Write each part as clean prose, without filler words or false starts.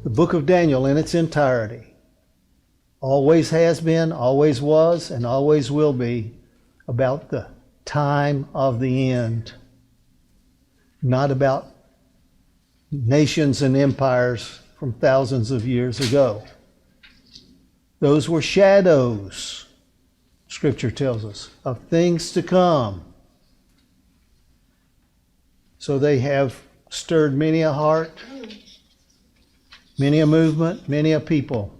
The book of Daniel in its entirety always has been, always was, and always will be about the time of the end, not about nations and empires from thousands of years ago. Those were shadows, Scripture tells us, of things to come. So they have stirred many a heart, many a movement, many a people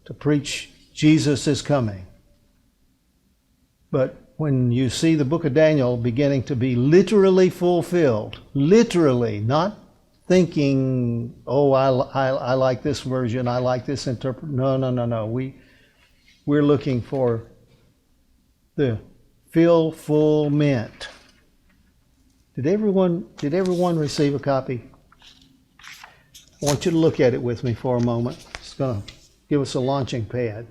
to preach Jesus is coming. But when you see the book of Daniel beginning to be literally fulfilled, literally, not thinking, oh, I like this version, I like this interpretation. No. We're looking for the fulfillment. Did everyone receive a copy? I want you to look at it with me for a moment. It's going to give us a launching pad.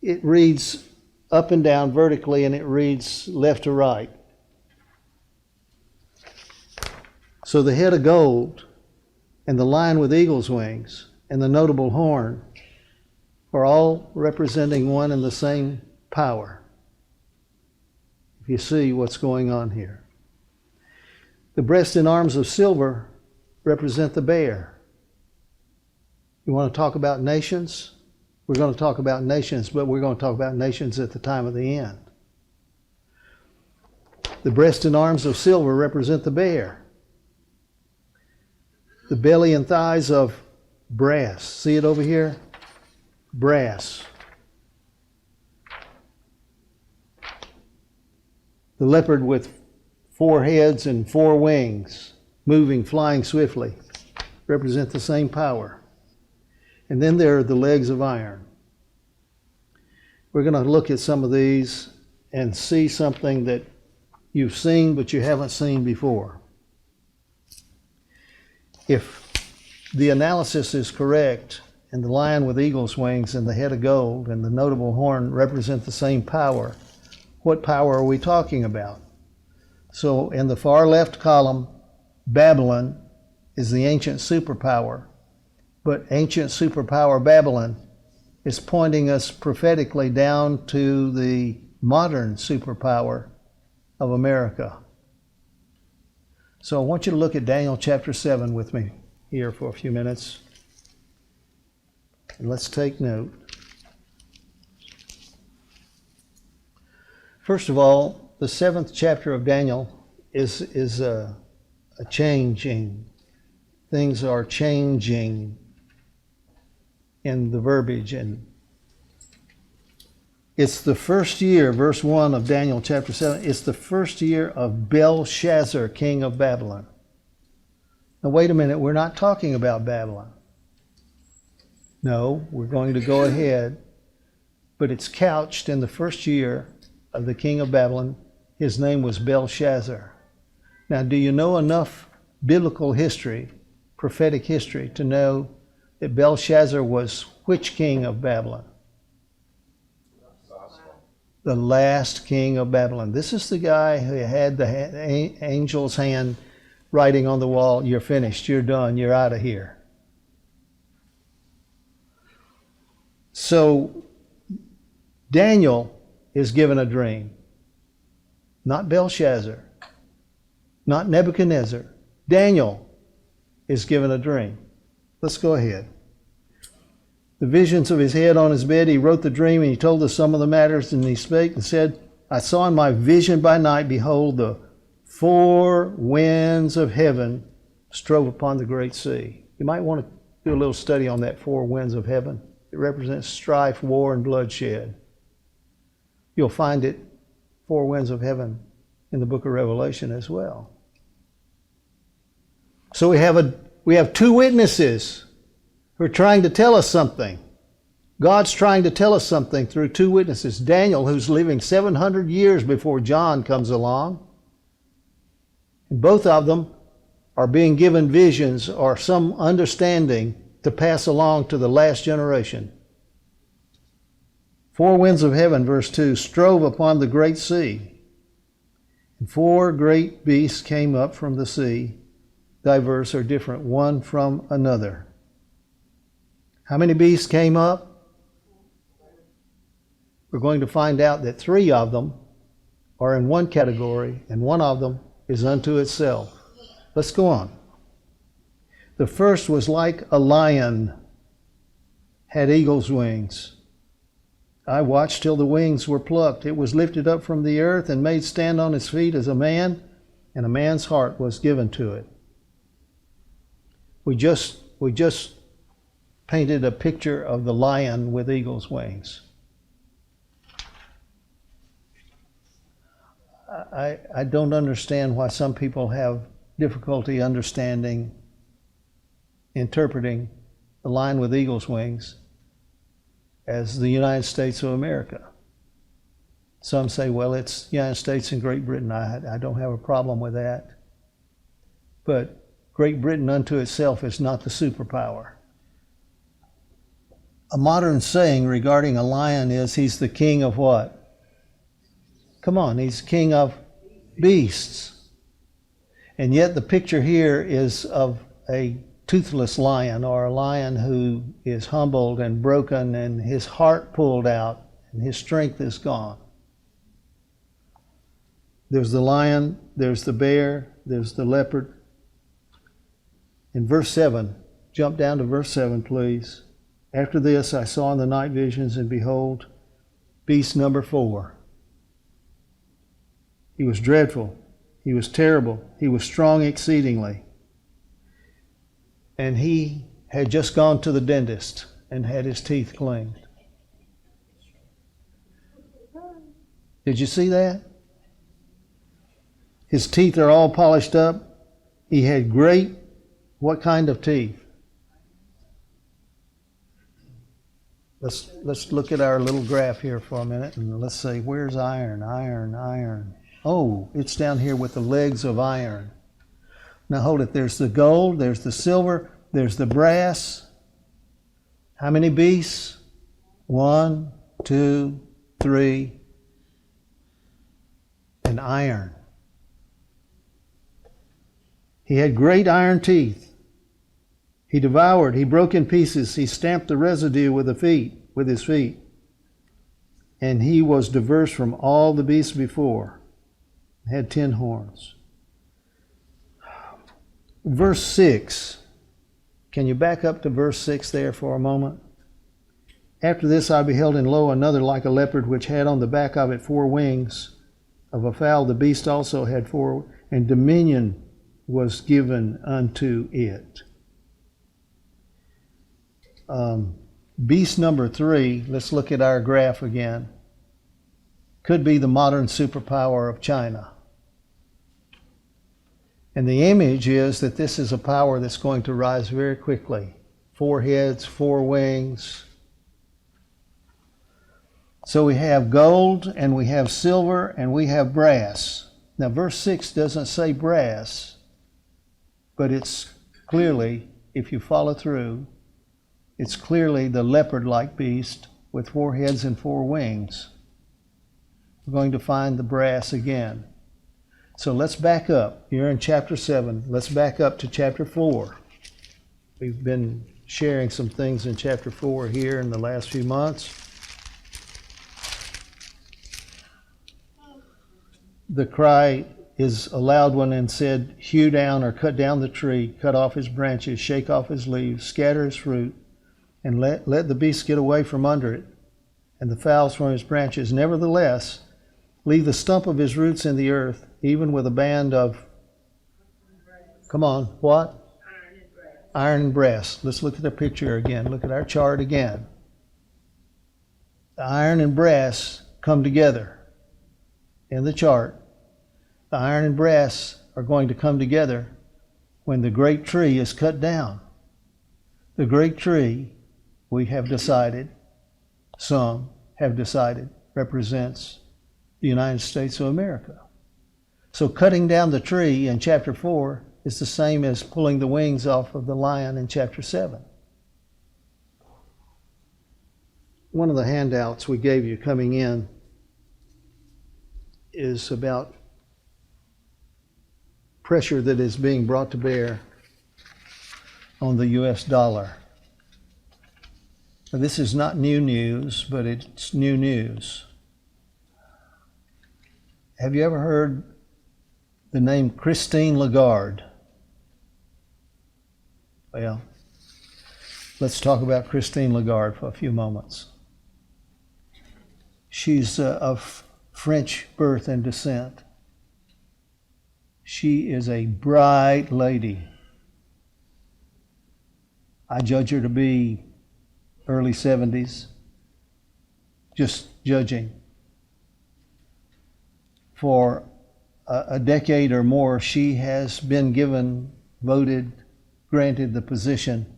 It reads up and down vertically, and it reads left to right. So the head of gold and the lion with eagle's wings and the notable horn are all representing one and the same power. If you see what's going on here. The breast and arms of silver represent the bear. You want to talk about nations? We're going to talk about nations, but we're going to talk about nations at the time of the end. The breast and arms of silver represent the bear. The belly and thighs of brass. See it over here? Brass. The leopard with 4 heads and 4 wings, moving, flying swiftly, represent the same power. And then there are the legs of iron. We're going to look at some of these and see something that you've seen but you haven't seen before. If the analysis is correct, and the lion with eagle's wings and the head of gold and the notable horn represent the same power, what power are we talking about? So in the far left column, Babylon is the ancient superpower, but ancient superpower Babylon is pointing us prophetically down to the modern superpower of America. So I want you to look at Daniel chapter 7 with me here for a few minutes. And let's take note. First of all, the 7th chapter of Daniel is a changing. Things are changing in the verbiage. And it's the first year, verse 1 of Daniel chapter 7, it's the first year of Belshazzar, king of Babylon. Now wait a minute, we're not talking about Babylon. No, we're going to go ahead, but it's couched in the first year of the king of Babylon. His name was Belshazzar. Now, do you know enough biblical history, prophetic history, to know that Belshazzar was which king of Babylon? The last king of Babylon. This is the guy who had the angel's hand writing on the wall, "You're finished, you're done, you're out of here." So Daniel is given a dream. Not Belshazzar, not Nebuchadnezzar. Daniel is given a dream. Let's go ahead. The visions of his head on his bed, he wrote the dream, and he told us some of the matters, and he spake and said, I saw in my vision by night, behold, the 4 winds of heaven strove upon the great sea. You might want to do a little study on that 4 winds of heaven. It represents strife, war, and bloodshed. You'll find it, 4 winds of heaven, in the book of Revelation as well. So we have 2 witnesses who are trying to tell us something. God's trying to tell us something through 2 witnesses. Daniel, who's living 700 years before John comes along. And both of them are being given visions or some understanding to pass along to the last generation. 4 winds of heaven, verse 2, strove upon the great sea. And 4 great beasts came up from the sea, diverse or different one from another. How many beasts came up? We're going to find out that 3 of them are in one category and 1 of them is unto itself. Let's go on. The first was like a lion, had eagle's wings. I watched till the wings were plucked. It was lifted up from the earth and made stand on its feet as a man, and a man's heart was given to it. We just painted a picture of the lion with eagle's wings. I don't understand why some people have difficulty interpreting the lion with eagle's wings as the United States of America. Some say, well, it's United States and Great Britain. I don't have a problem with that. But Great Britain unto itself is not the superpower. A modern saying regarding a lion is he's the king of what? Come on, he's king of beasts. And yet the picture here is of a toothless lion, or a lion who is humbled and broken and his heart pulled out and his strength is gone. There's the lion, there's the bear, there's the leopard. In verse 7, jump down to verse 7, please. After this I saw in the night visions, and behold, beast number 4. He was dreadful, he was terrible, he was strong exceedingly. And he had just gone to the dentist and had his teeth cleaned. Did you see that? His teeth are all polished up. He had great, what kind of teeth? Let's look at our little graph here for a minute and let's say, where's iron? Iron, iron. Oh, it's down here with the legs of iron. Now hold it. There's the gold, there's the silver, there's the brass. How many beasts? 1, 2, 3. And iron. He had great iron teeth. He devoured, he broke in pieces, he stamped the residue with his feet. And he was diverse from all the beasts before. Had 10 horns. Verse 6. Can you back up to verse 6 there for a moment? After this I beheld, and lo, another like a leopard, which had on the back of it 4 wings of a fowl. The beast also had 4, and dominion was given unto it. Beast number 3, let's look at our graph again, could be the modern superpower of China. And the image is that this is a power that's going to rise very quickly. 4 heads, 4 wings. So we have gold, and we have silver, and we have brass. Now verse 6 doesn't say brass, but it's clearly, if you follow through, it's clearly the leopard-like beast with 4 heads and 4 wings. We're going to find the brass again. So let's back up. You're in chapter 7. Let's back up to chapter 4. We've been sharing some things in chapter 4 here in the last few months. The cry is a loud one and said, hew down or cut down the tree, cut off his branches, shake off his leaves, scatter his fruit, and let the beasts get away from under it, and the fowls from his branches. Nevertheless, leave the stump of his roots in the earth, even with a band of, come on, what? Iron and brass. Iron and brass. Let's look at the picture again. Look at our chart again. The iron and brass come together in the chart. The iron and brass are going to come together when the great tree is cut down. The great tree, we have decided, some have decided, represents the United States of America. So cutting down the tree in chapter 4 is the same as pulling the wings off of the lion in chapter 7. One of the handouts we gave you coming in is about pressure that is being brought to bear on the US dollar. Now, this is not new news, but it's new news. Have you ever heard the name Christine Lagarde? Well, let's talk about Christine Lagarde for a few moments. She's of French birth and descent. She is a bright lady. I judge her to be early 70s, just judging. For a decade or more, she has been granted the position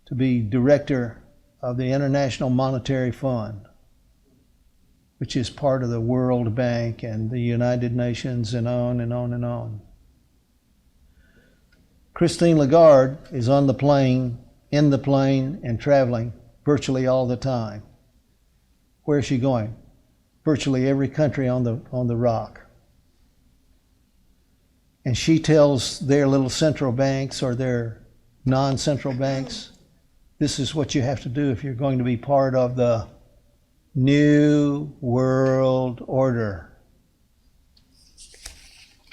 to be director of the International Monetary Fund, which is part of the World Bank and the United Nations, and on and on and on. Christine Lagarde is on the plane, in the plane, and traveling virtually all the time. Where is she going? Virtually every country on the rock. And she tells their little central banks or their non-central banks, this is what you have to do if you're going to be part of the New World Order.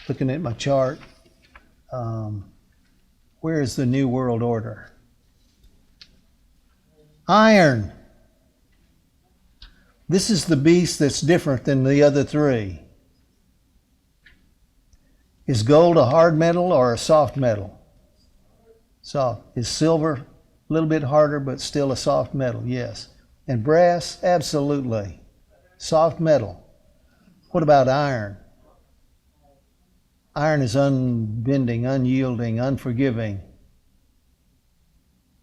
Looking at my chart, where is the New World Order? Iron. This is the beast that's different than the other three. Is gold a hard metal or a soft metal? Soft. Is silver a little bit harder but still a soft metal? Yes. And brass? Absolutely. Soft metal. What about iron? Iron is unbending, unyielding, unforgiving.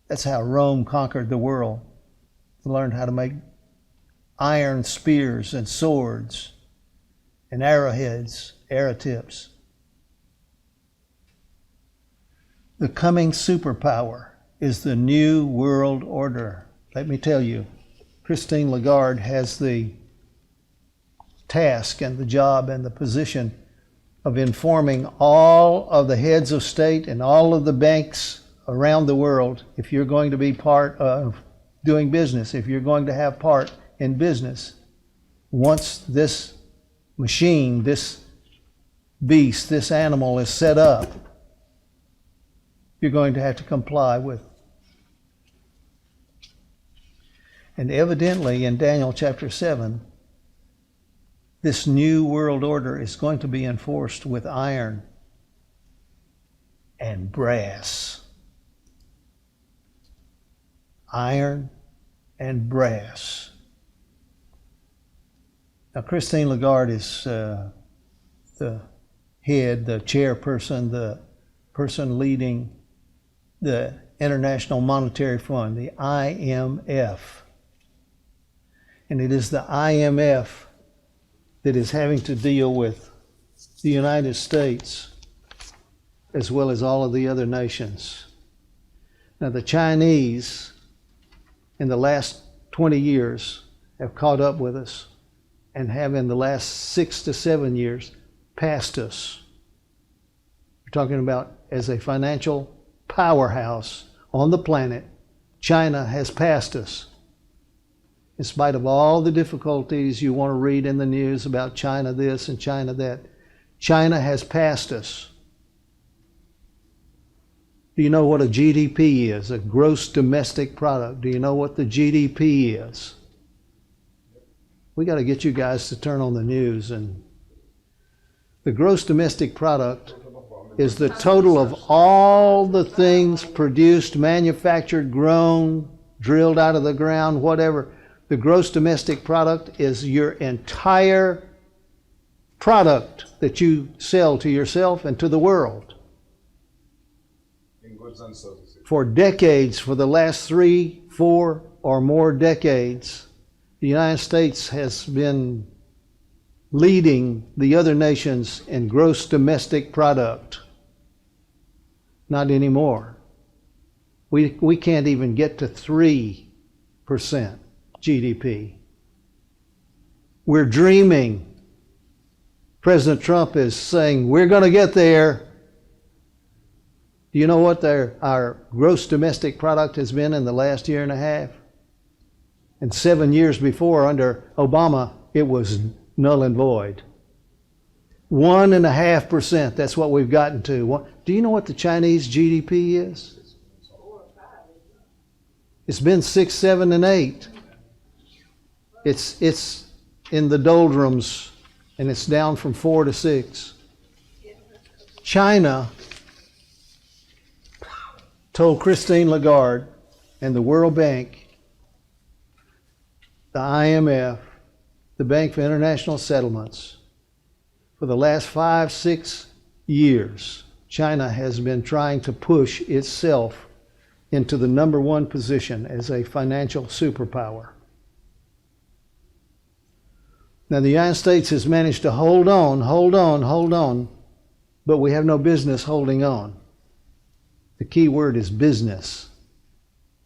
That's how Rome conquered the world. They learned how to make iron spears and swords and arrowheads, arrow tips. The coming superpower is the New World Order. Let me tell you, Christine Lagarde has the task and the job and the position of informing all of the heads of state and all of the banks around the world, if you're going to be part of doing business, if you're going to have part in business, once this machine, this beast, this animal is set up, you're going to have to comply with. And evidently in Daniel chapter 7, this new world order is going to be enforced with iron and brass. Iron and brass. Now, Christine Lagarde is the head, the chairperson, the person leading the International Monetary Fund, the IMF. And it is the IMF that is having to deal with the United States as well as all of the other nations. Now, the Chinese in the last 20 years have caught up with us and have in the last 6 to 7 years passed us. We're talking about as a financial powerhouse on the planet, China has passed us. In spite of all the difficulties you want to read in the news about China this and China that, China has passed us. Do you know what a GDP is? A gross domestic product. Do you know what the GDP is? We got to get you guys to turn on the news. And the gross domestic product is the total of all the things produced, manufactured, grown, drilled out of the ground, whatever. The gross domestic product is your entire product that you sell to yourself and to the world. In goods and services. For decades, for the last 3, 4, or more decades, the United States has been leading the other nations in gross domestic product. Not anymore. We can't even get to 3% GDP. We're dreaming. President Trump is saying, we're going to get there. Do you know what our gross domestic product has been in the last year and a half? And 7 years before, under Obama, it was null and void. 1.5%, that's what we've gotten to. Do you know what the Chinese GDP is? It's been 6, 7, and 8. It's in the doldrums, and it's down from 4 to 6. China told Christine Lagarde and the World Bank, the IMF, the Bank for International Settlements, for the last 5, 6 years, China has been trying to push itself into the number one position as a financial superpower. Now, the United States has managed to hold on, but we have no business holding on. The key word is business.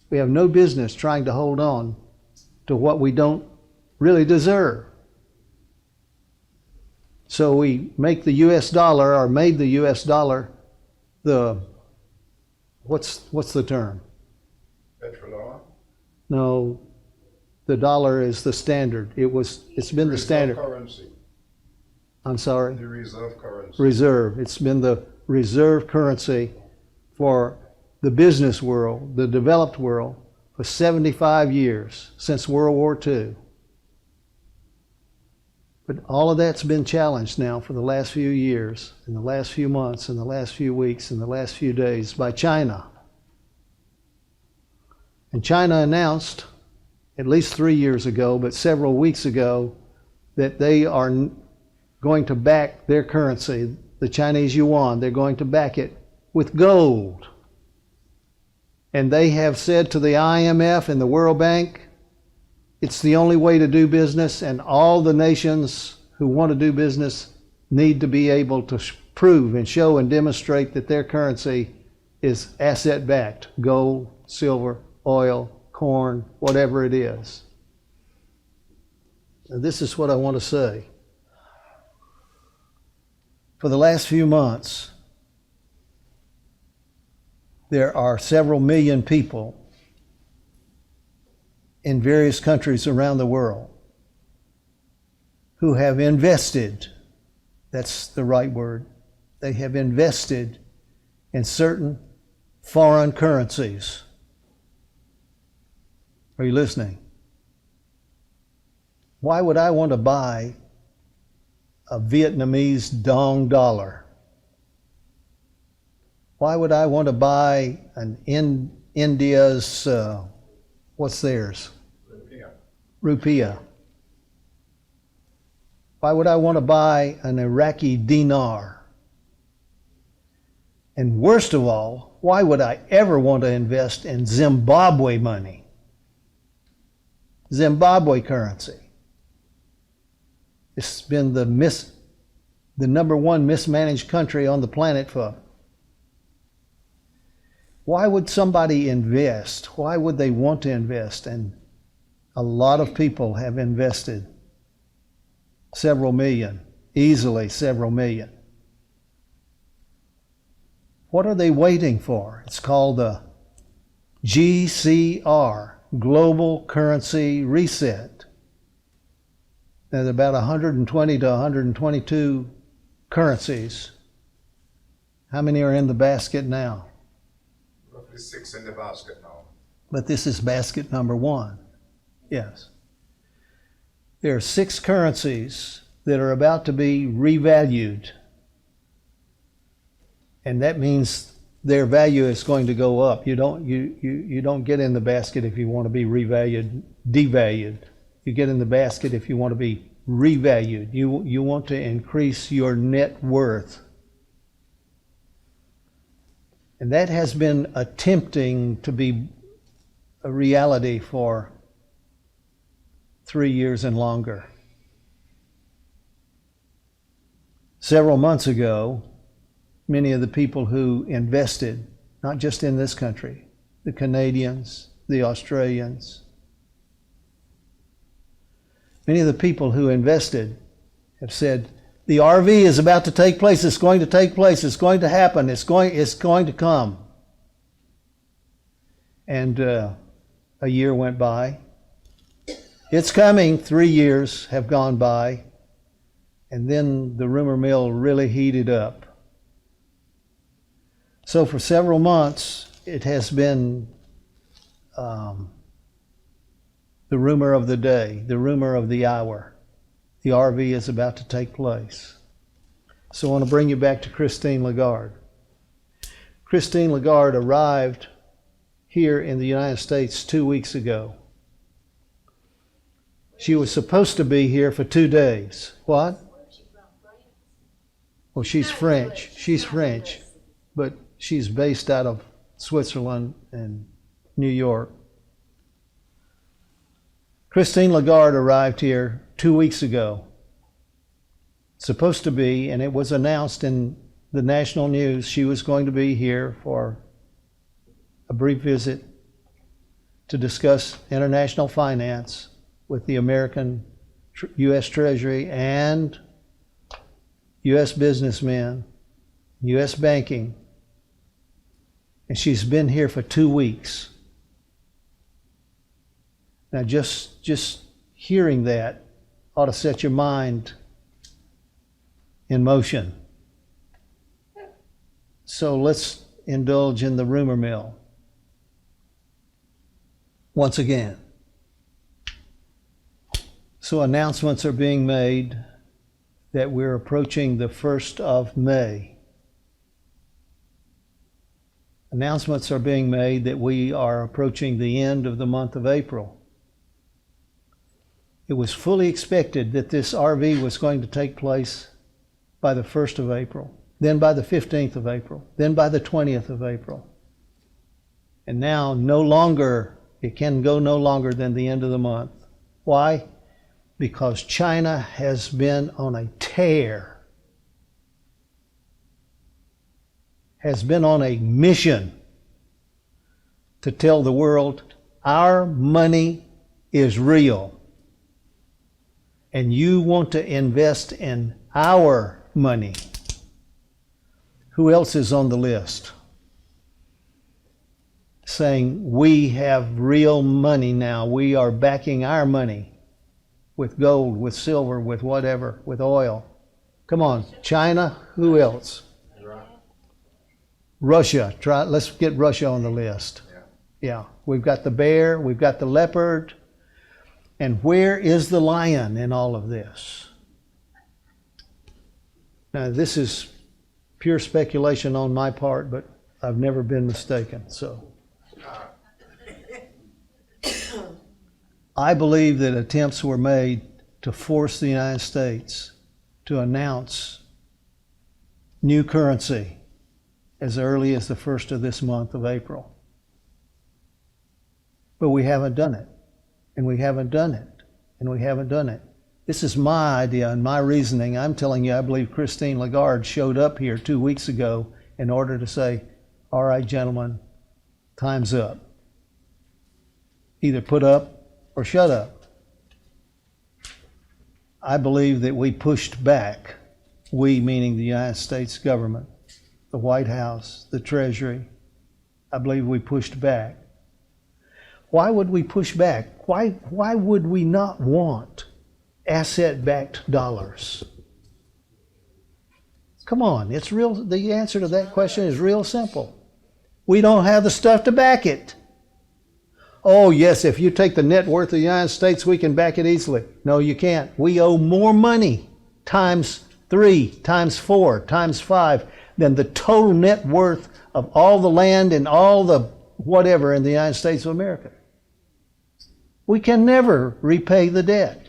We have no business trying to hold on to what we don't really deserve. So we make the US dollar, or made the US dollar, the, what's the term? Petrodollar? No, the dollar is the standard. It's been the standard. Currency. I'm sorry? The reserve currency. Reserve. It's been the reserve currency for the business world, the developed world, for 75 years, since World War II. But all of that's been challenged now for the last few years, in the last few months, in the last few weeks, in the last few days by China. And China announced, at least 3 years ago, but several weeks ago, that they are going to back their currency, the Chinese yuan, they're going to back it with gold. And they have said to the IMF and the World Bank, it's the only way to do business, and all the nations who want to do business need to be able to prove and show and demonstrate that their currency is asset-backed, gold, silver, oil, corn, whatever it is. Now, this is what I want to say. For the last few months, there are several million people in various countries around the world who have invested, that's the right word, they have invested in certain foreign currencies. Are you listening? Why would I want to buy a Vietnamese dong dollar? Why would I want to buy an India's, what's theirs? Rupiah. Why would I want to buy an Iraqi dinar? And worst of all, why would I ever want to invest in Zimbabwe money? Zimbabwe currency. It's been the number one mismanaged country on the planet for. Why would somebody invest? Why would they want to invest? And a lot of people have invested several million, easily several million. What are they waiting for? It's called the GCR, Global Currency Reset. There's about 120 to 122 currencies. How many are in the basket now? Roughly 6 in the basket now. But this is basket number 1. Yes. There are 6 currencies that are about to be revalued. And that means their value is going to go up. You don't get in the basket if you want to be devalued. You get in the basket if you want to be revalued. You want to increase your net worth. And that has been attempting to be a reality for 3 years and longer. Several months ago, many of the people who invested, not just in this country, the Canadians, the Australians, many of the people who invested have said, the RV is about to take place, it's going to take place, it's going to happen, it's going to come. And a year went by. It's coming. 3 years have gone by. And then the rumor mill really heated up. So for several months, it has been the rumor of the day, the rumor of the hour. The RV is about to take place. So I want to bring you back to Christine Lagarde. Christine Lagarde arrived here in the United States 2 weeks ago. She was supposed to be here for 2 days. What? Well, she's French. She's French, but she's based out of Switzerland and New York. Christine Lagarde arrived here 2 weeks ago. Supposed to be, and it was announced in the national news, she was going to be here for a brief visit to discuss international finance with the American U.S. Treasury and U.S. businessmen, U.S. banking. And she's been here for 2 weeks. Now just hearing that ought to set your mind in motion. So let's indulge in the rumor mill once again. So announcements are being made that we're approaching the 1st of May. Announcements are being made that we are approaching the end of the month of April. It was fully expected that this RV was going to take place by the 1st of April, then by the 15th of April, then by the 20th of April. And now it can go no longer than the end of the month. Why? Because China has been on a tear, has been on a mission to tell the world our money is real. And you want to invest in our money. Who else is on the list? Saying we have real money now. We are backing our money with gold, with silver, with whatever, with oil. Come on, China, who else? Russia. Let's get Russia on the list. Yeah, we've got the bear, we've got the leopard. And where is the lion in all of this? Now, this is pure speculation on my part, but I've never been mistaken. So, I believe that attempts were made to force the United States to announce new currency as early as the 1st of this month of April. But we haven't done it. And we haven't done it. And we haven't done it. This is my idea and my reasoning. I'm telling you, I believe Christine Lagarde showed up here 2 weeks ago in order to say, all right, gentlemen, time's up. Either put up or shut up. I believe that we pushed back, we meaning the United States government, the White House, the Treasury. I believe we pushed back. Why would we push back? Why would we not want asset-backed dollars? Come on, it's real. The answer to that question is real simple. We don't have the stuff to back it. Oh yes, if you take the net worth of the United States, we can back it easily. No, you can't. We owe more money, times 3, times 4, times 5, than the total net worth of all the land and all the whatever in the United States of America. We can never repay the debt.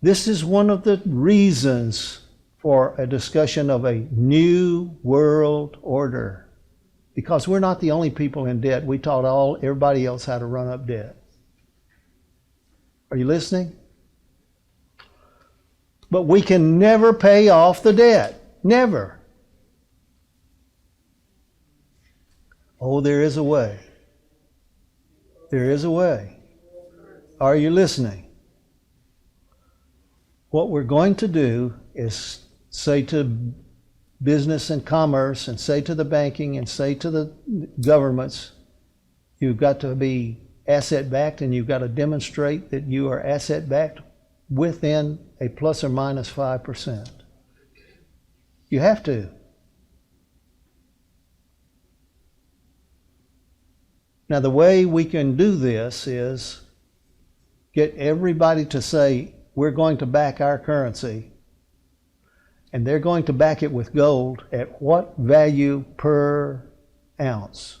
This is one of the reasons for a discussion of a new world order. Because we're not the only people in debt. We taught everybody else how to run up debt. Are you listening? But we can never pay off the debt. Never. Oh, there is a way. There is a way. Are you listening? What we're going to do is say to business and commerce and say to the banking and say to the governments, You've got to be asset backed, and you've got to demonstrate that you are asset backed within a plus or minus 5%. You have to. Now, the way we can do this is get everybody to say, we're going to back our currency, and they're going to back it with gold at what value per ounce?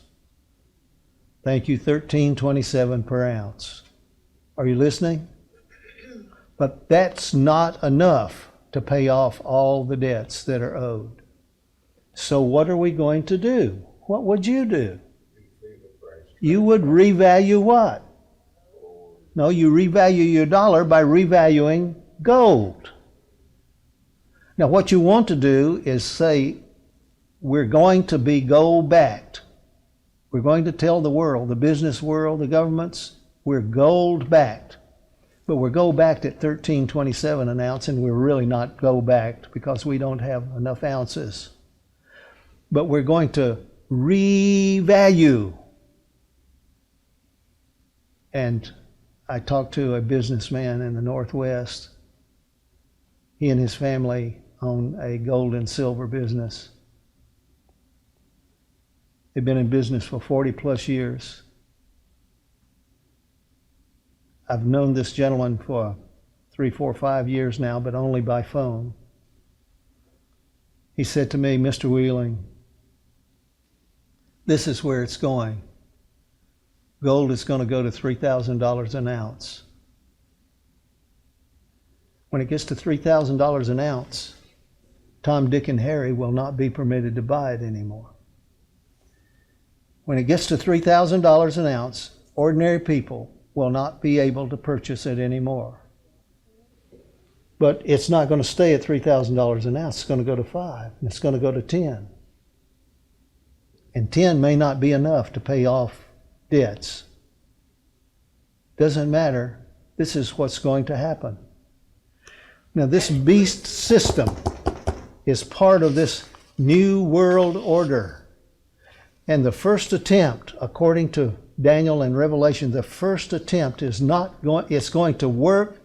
Thank you, $13.27 per ounce. Are you listening? But that's not enough to pay off all the debts that are owed. So what are we going to do? What would you do? You would revalue what? No, you revalue your dollar by revaluing gold. Now, what you want to do is say, we're going to be gold backed. We're going to tell the world, the business world, the governments, we're gold backed. But we're gold backed at $13.27 an ounce, and we're really not gold backed because we don't have enough ounces. But we're going to revalue. And I talked to a businessman in the Northwest. He and his family own a gold and silver business. They've been in business for 40 plus years. I've known this gentleman for 3, 4, 5 years now, but only by phone. He said to me, Mr. Wheeling, this is where it's going. Gold is going to go to $3,000 an ounce. When it gets to $3,000 an ounce, Tom, Dick, and Harry will not be permitted to buy it anymore. When it gets to $3,000 an ounce, ordinary people will not be able to purchase it anymore. But it's not going to stay at $3,000 an ounce. It's going to go to 5, and it's going to go to 10. And 10 may not be enough to pay off debts. Doesn't matter. This is what's going to happen. Now, this beast system is part of this new world order. And the first attempt, according to Daniel and Revelation, the first attempt is not going, it's going to work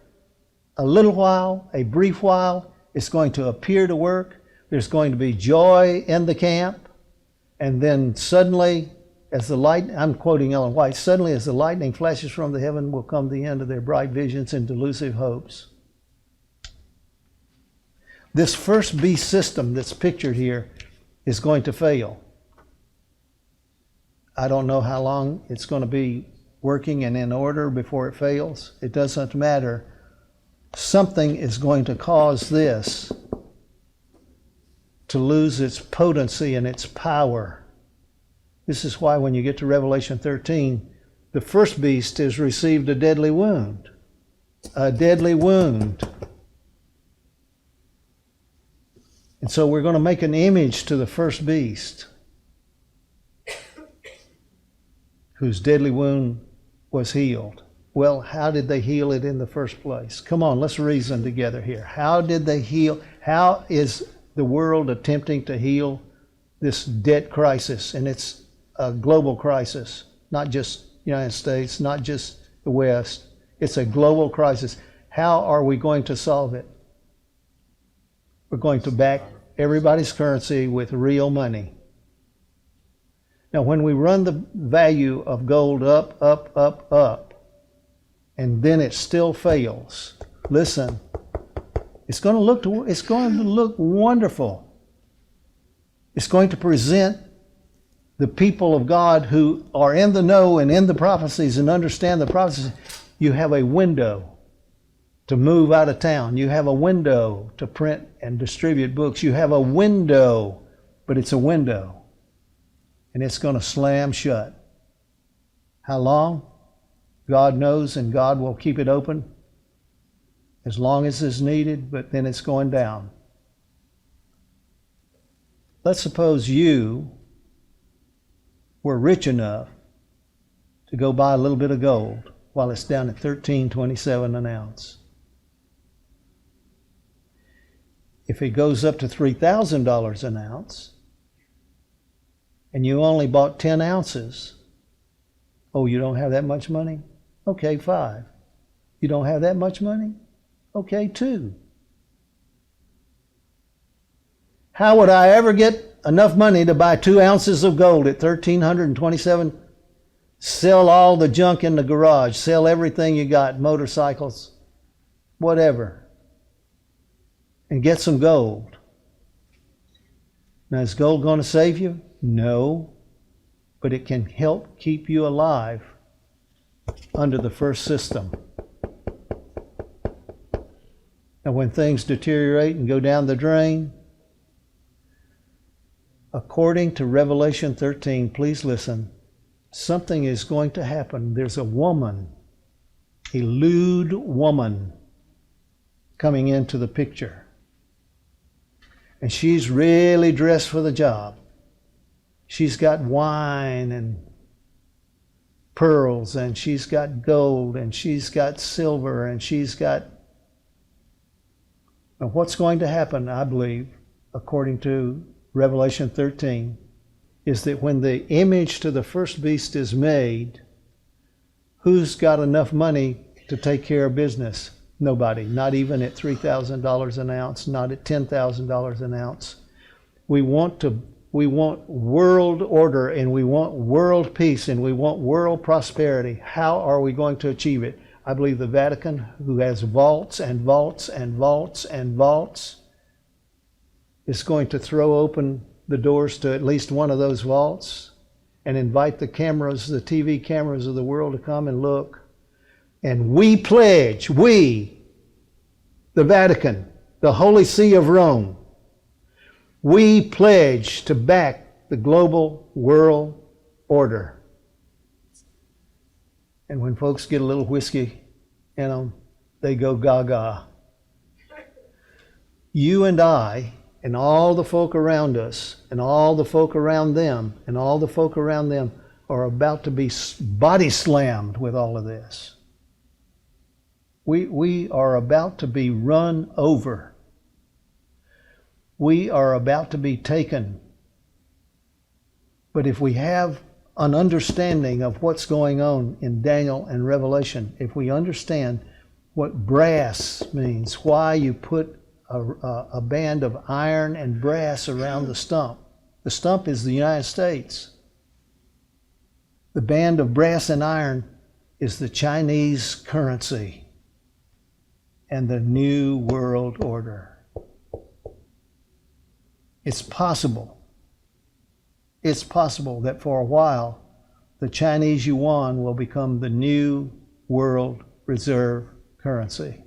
a little while, a brief while. It's going to appear to work. There's going to be joy in the camp. And then suddenly, as the light, I'm quoting Ellen White, suddenly as the lightning flashes from the heaven will come the end of their bright visions and delusive hopes. This first beast system that's pictured here is going to fail. I don't know how long it's going to be working and in order before it fails. It doesn't matter. Something is going to cause this to lose its potency and its power. This is why when you get to Revelation 13, the first beast has received a deadly wound. A deadly wound. And so we're going to make an image to the first beast, whose deadly wound was healed. Well, how did they heal it in the first place? Come on, let's reason together here. How did they heal? How is the world attempting to heal this debt crisis? And it's a global crisis, not just the United States, not just the West. It's a global crisis. How are we going to solve it? We're going to back everybody's currency with real money. Now, when we run the value of gold up, up, up, up, and then it still fails, listen, it's going to look wonderful. It's going to present the people of God who are in the know and in the prophecies and understand the prophecies. You have a window to move out of town. You have a window to print and distribute books. You have a window, but it's a window. And it's going to slam shut. How long? God knows, and God will keep it open as long as is needed, but then it's going down. Let's suppose you were rich enough to go buy a little bit of gold while it's down at $13.27 an ounce. If it goes up to $3,000 an ounce, and you only bought 10 ounces, Oh, you don't have that much money? Okay, 5. You don't have that much money? Okay, 2. How would I ever get enough money to buy 2 ounces of gold at $1,327? Sell all the junk in the garage. Sell everything you got, motorcycles, whatever, and get some gold. Now, is gold going to save you? No, but it can help keep you alive under the first system. And when things deteriorate and go down the drain, according to Revelation 13, please listen, something is going to happen. There's a woman, a lewd woman, coming into the picture. And she's really dressed for the job. She's got wine and pearls, and she's got gold, and she's got silver, and she's got... Now, what's going to happen, I believe, according to Revelation 13, is that when the image to the first beast is made, who's got enough money to take care of business? Nobody, not even at $3,000 an ounce, not at $10,000 an ounce. We want world order, and we want world peace, and we want world prosperity. How are we going to achieve it? I believe the Vatican, who has vaults and vaults and vaults and vaults, is going to throw open the doors to at least one of those vaults and invite the cameras, the TV cameras of the world to come and look. And we pledge, we, the Vatican, the Holy See of Rome, we pledge to back the global world order. And when folks get a little whiskey in them, they go gaga. You and I, and all the folk around us, and all the folk around them, and all the folk around them are about to be body slammed with all of this. We are about to be run over. We are about to be taken. But if we have an understanding of what's going on in Daniel and Revelation, if we understand what brass means, why you put a band of iron and brass around the stump. The stump is the United States. The band of brass and iron is the Chinese currency and the New World Order. It's possible that for a while the Chinese yuan will become the new world reserve currency.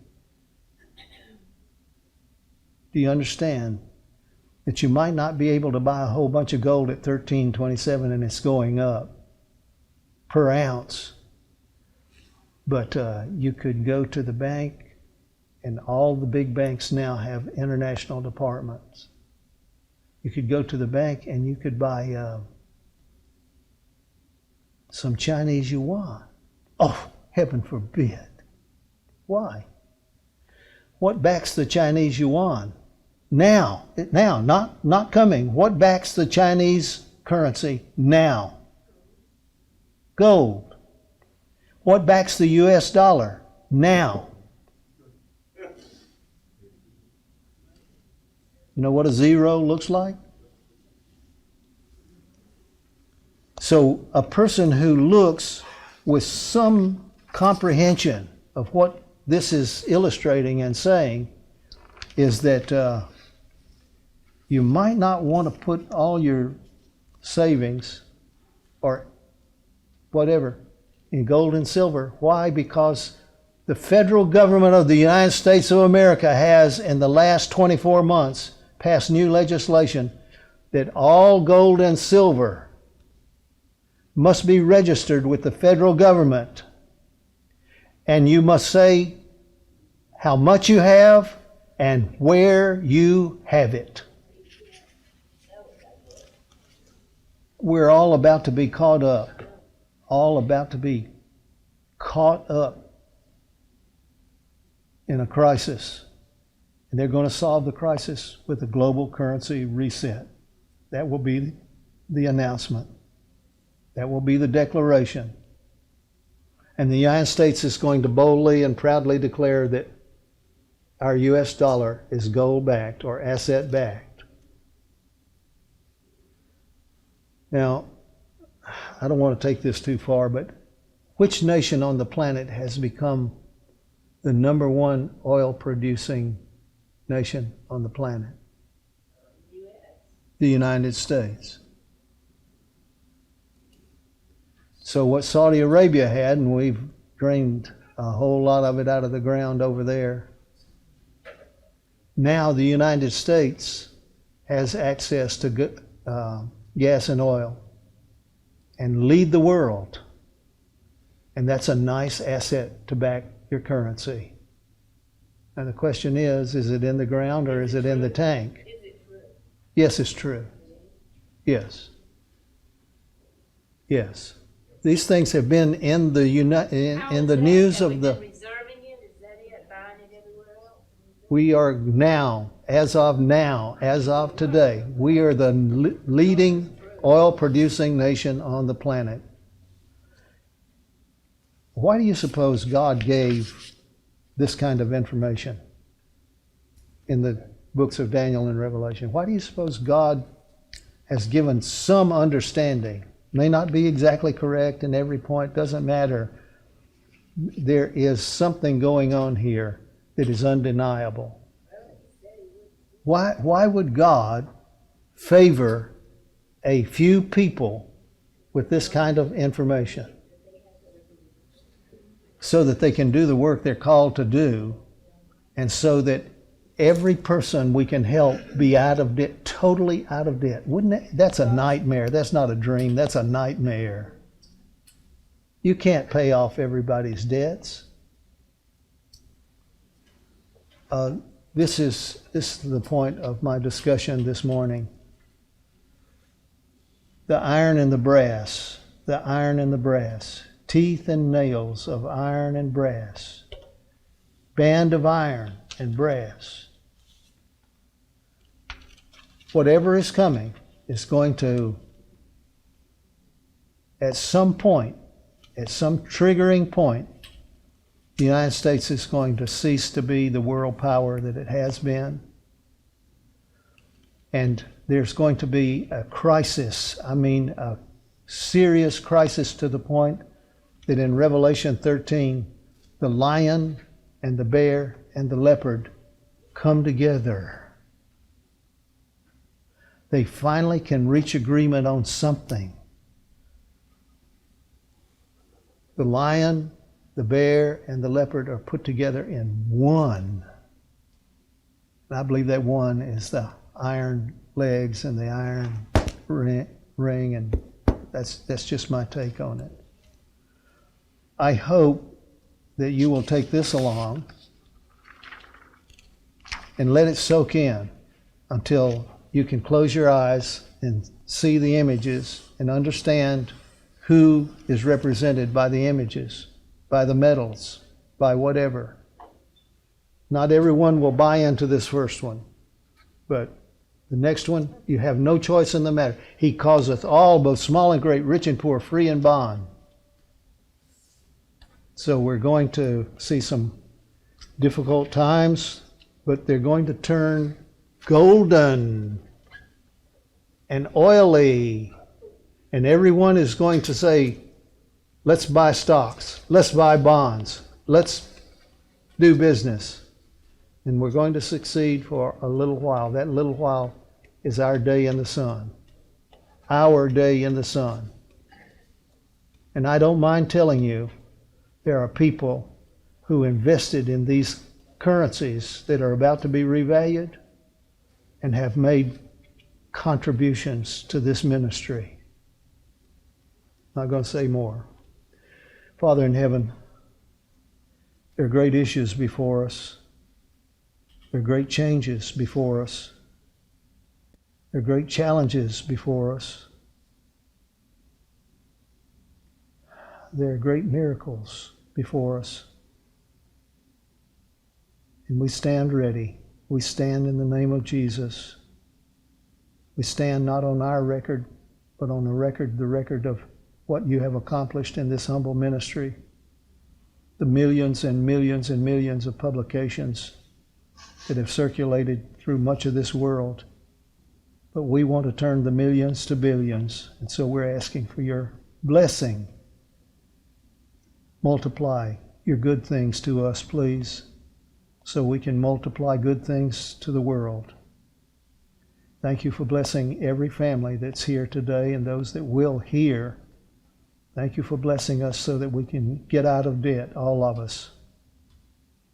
Do you understand that you might not be able to buy a whole bunch of gold at $13.27 and it's going up per ounce, but you could go to the bank, and all the big banks now have international departments. You could go to the bank and you could buy some Chinese yuan. Oh, heaven forbid. Why? What backs the Chinese yuan? Now, not coming. What backs the Chinese currency now? Gold. What backs the US dollar now? You know what a zero looks like? So a person who looks with some comprehension of what this is illustrating and saying is that you might not want to put all your savings or whatever in gold and silver. Why? Because the federal government of the United States of America has, in the last 24 months, passed new legislation that all gold and silver must be registered with the federal government. And you must say how much you have and where you have it. We're all about to be caught up. All about to be caught up in a crisis. And they're going to solve the crisis with a global currency reset. That will be the announcement. That will be the declaration. And the United States is going to boldly and proudly declare that our US dollar is gold-backed or asset-backed. Now, I don't want to take this too far, but which nation on the planet has become the #1 oil-producing nation on the planet? The United States. So what Saudi Arabia had, and we've drained a whole lot of it out of the ground over there, now the United States has access to gas and oil and lead the world. And that's a nice asset to back your currency. And the question is it in the ground or is it in the tank? Is it true? Yes, it's true. Yes. Yes. These things have been in the in the news of the. Reserving it? Is that it? Buying it everywhere else? We are now, as of today, we are the leading oil-producing nation on the planet. Why do you suppose God gave this kind of information in the books of Daniel and Revelation? Why do you suppose God has given some understanding? May not be exactly correct in every point, doesn't matter. There is something going on here that is undeniable. Why would God favor a few people with this kind of information? So that they can do the work they're called to do, and so that every person we can help be out of debt, totally out of debt. Wouldn't it? That's a nightmare. That's not a dream. That's a nightmare. You can't pay off everybody's debts. This is the point of my discussion this morning. The iron and the brass. The iron and the brass. Teeth and nails of iron and brass. Band of iron and brass. Whatever is coming is going to, at some point, at some triggering point, the United States is going to cease to be the world power that it has been. And there's going to be a crisis, a serious crisis, to the point that in Revelation 13, the lion and the bear and the leopard come together. They finally can reach agreement on something. The lion, the bear, and the leopard are put together in one. And I believe that one is the iron legs and the iron ring, and that's just my take on it. I hope that you will take this along and let it soak in until you can close your eyes and see the images and understand who is represented by the images, by the metals, by whatever. Not everyone will buy into this first one, but the next one, you have no choice in the matter. He causeth all, both small and great, rich and poor, free and bond. So we're going to see some difficult times, but they're going to turn golden and oily. And everyone is going to say, let's buy stocks, let's buy bonds, let's do business. And we're going to succeed for a little while. That little while is our day in the sun. Our day in the sun. And I don't mind telling you, there are people who invested in these currencies that are about to be revalued and have made contributions to this ministry. I'm not going to say more. Father in heaven, there are great issues before us. There are great changes before us. There are great challenges before us. There are great miracles before us. And we stand ready. We stand in the name of Jesus. We stand not on our record, but on the record of what you have accomplished in this humble ministry. the millions and millions and millions of publications that have circulated through much of this world. But we want to turn the millions to billions, and so we're asking for your blessing. Multiply your good things to us, please, so we can multiply good things to the world. Thank you for blessing every family that's here today and those that will hear. Thank you for blessing us so that we can get out of debt, all of us.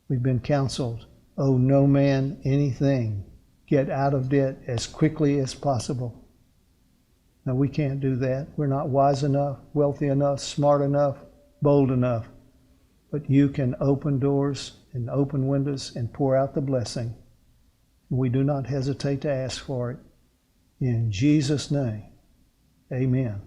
We've been counseled, owe no man anything. Get out of debt as quickly as possible. Now, we can't do that. We're not wise enough, wealthy enough, smart enough, bold enough. But you can open doors and open windows and pour out the blessing. We do not hesitate to ask for it. In Jesus' name, amen.